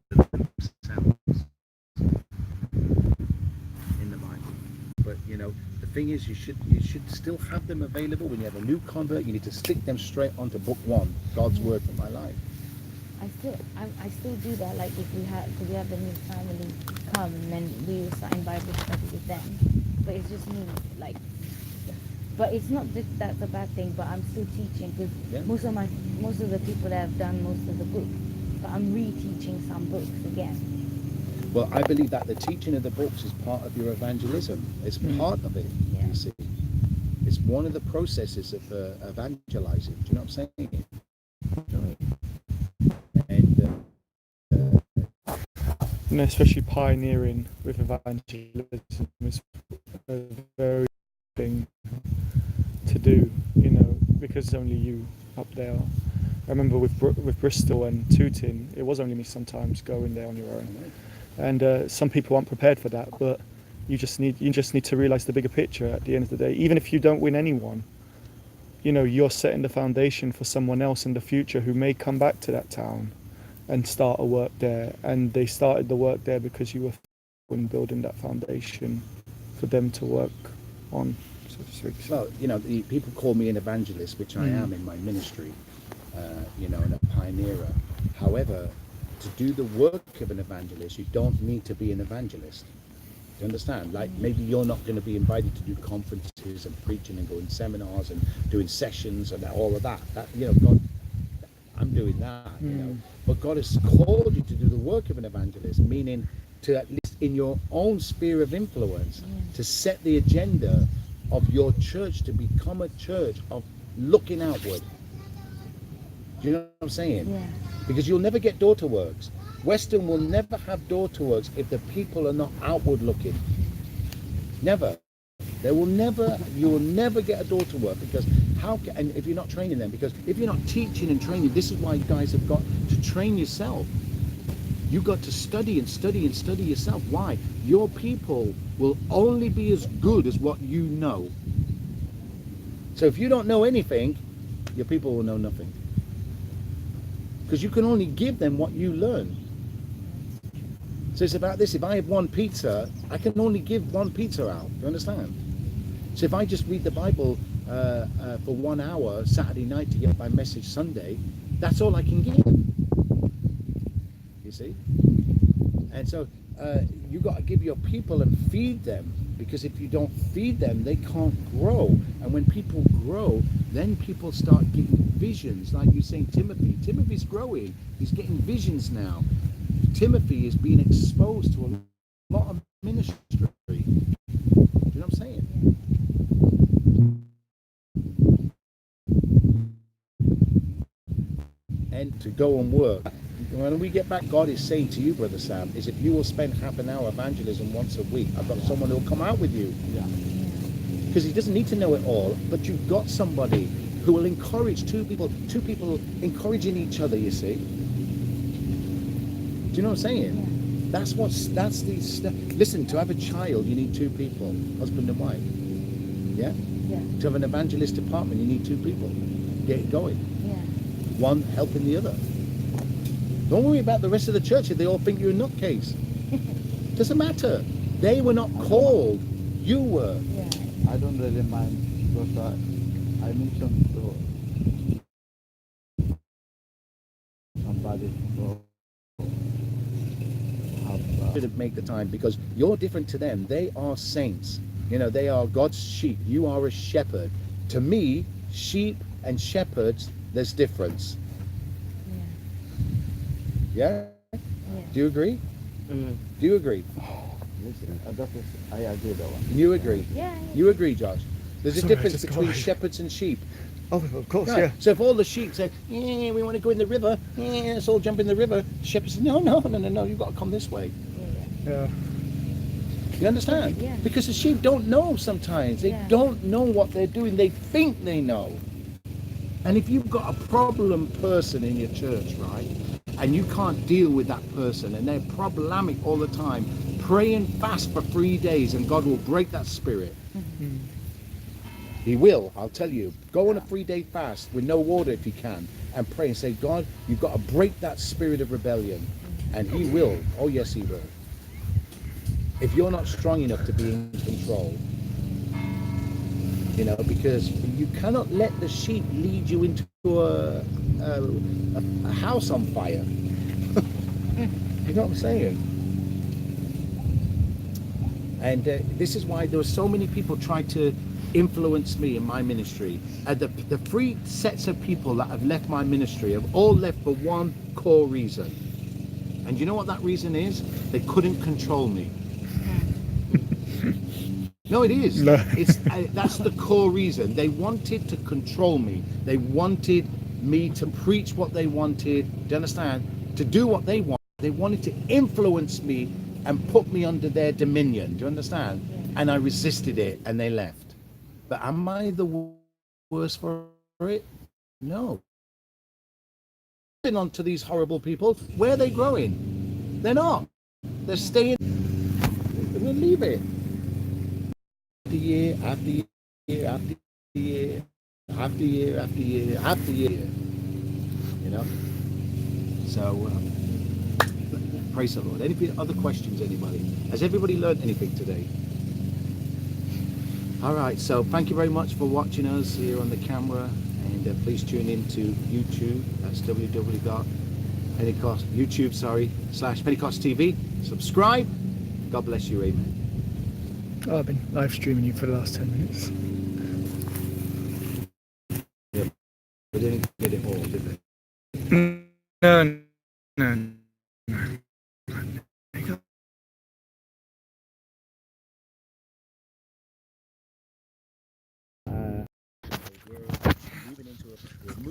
themselves in the Bible. But the thing is, you should still have them available. When you have a new convert, you need to stick them straight onto book one, God's word for my life. I still do that. Like if we have, because we have the new family come, and then we will sign Bible study with them. But it's just me, like. But it's not that that's a bad thing. But I'm still teaching because Yeah. most of the people that have done most of the books, but I'm reteaching some books again. Well, I believe that the teaching of the books is part of your evangelism. It's part of it. Yeah. You see, it's one of the processes of evangelizing. Do you know what I'm saying? And especially pioneering with evangelism is a very thing to do, because only you up there. I remember with Bristol and Tooting, it was only me sometimes going there on your own, and some people aren't prepared for that. But you just need to realize the bigger picture. At the end of the day, even if you don't win anyone, you're setting the foundation for someone else in the future who may come back to that town and start a work there, and they started the work there because you were in building that foundation for them to work on, so to speak. well, the people call me an evangelist, which I am in my ministry, and a pioneerer. However, to do the work of an evangelist, you don't need to be an evangelist. You understand? Like maybe you're not going to be invited to do conferences and preaching and going seminars and doing sessions and all of that. God, I'm doing that. But God has called you to do the work of an evangelist, meaning to, at least in your own sphere of influence, to set the agenda of your church to become a church of looking outward. Do you know what I'm saying? Yeah. Because you'll never get daughter works. Western will never have daughter works if the people are not outward looking. Never. You will never get a daughter work, because and if you're not training them, because if you're not teaching and training, this is why you guys have got to train yourself. You've got to study and study and study yourself. Why? Your people will only be as good as what you know. So if you don't know anything, your people will know nothing. Because you can only give them what you learn. So it's about this. If I have one pizza, I can only give one pizza out. You understand? So if I just read the Bible for 1 hour Saturday night to get my message Sunday, that's all I can give. You see? And so you got to give your people and feed them, because if you don't feed them, they can't grow. And when people grow, then people start getting visions. Like you're saying, Timothy's growing. He's getting visions now. Timothy is being exposed to a lot of ministry. Do you know what I'm saying? And to go and work. When we get back, God is saying to you, Brother Sam, is if you will spend half an hour evangelism once a week, I've got someone who will come out with you. Yeah. Because he doesn't need to know it all, but you've got somebody who will encourage two people encouraging each other, you see. Do you know what I'm saying? Yeah. Listen, to have a child, you need two people, husband and wife. Yeah? Yeah. To have an evangelist department, you need two people. Get it going. Yeah. One helping the other. Don't worry about the rest of the church if they all think you're a nutcase. Doesn't matter. They were not called. You were. Yeah. I don't really mind, because I mentioned to somebody to have Didn't make the time, because you're different to them. They are saints. They are God's sheep. You are a shepherd. To me, sheep and shepherds, there's difference. Yeah? Do you agree? Do you agree? listen. I agree that one. You agree? Yeah. You agree, Josh? There's a Sorry, difference just between go. shepherds and sheep. Oh, of course, Right. yeah. So if all the sheep say, "Yeah, we want to go in the river. Yeah, let's all jump in the river," shepherds say, "No, you've got to come this way." Yeah. You understand? Yeah. Because the sheep don't know sometimes. They don't know what they're doing. They think they know. And if you've got a problem person in your church, right, and you can't deal with that person, and they're problematic all the time, pray and fast for 3 days, and God will break that spirit. Mm. He will, I'll tell you. Go on a 3-day fast with no water if you can, and pray and say, God, you've got to break that spirit of rebellion. And he will. Oh, yes, he will. If you're not strong enough to be in control, you know, because you cannot let the sheep lead you into a house on fire. You know what I'm saying? And this is why there were so many people trying to influence me in my ministry. The three sets of people that have left my ministry have all left for one core reason. And you know what that reason is? They couldn't control me. No, it is. No. It's that's the core reason. They wanted to control me. They wanted me to preach what they wanted. Do you understand? To do what they want. They wanted to influence me and put me under their dominion. Do you understand? And I resisted it, and they left. But am I the worst for it? No. On to these horrible people. Where are they growing? They're not. They're staying. They're going to leave it. Year after year after year after year after year after year, you know. So praise the Lord. Any other questions, anybody? Has everybody learned anything today? All right, so thank you very much for watching us here on the camera, and please tune in to YouTube. That's www.Pentecost YouTube, /Pentecost TV. Subscribe. God bless you. Amen. Oh, I've been live streaming you for the last 10 minutes. We didn't get it all, did we? No.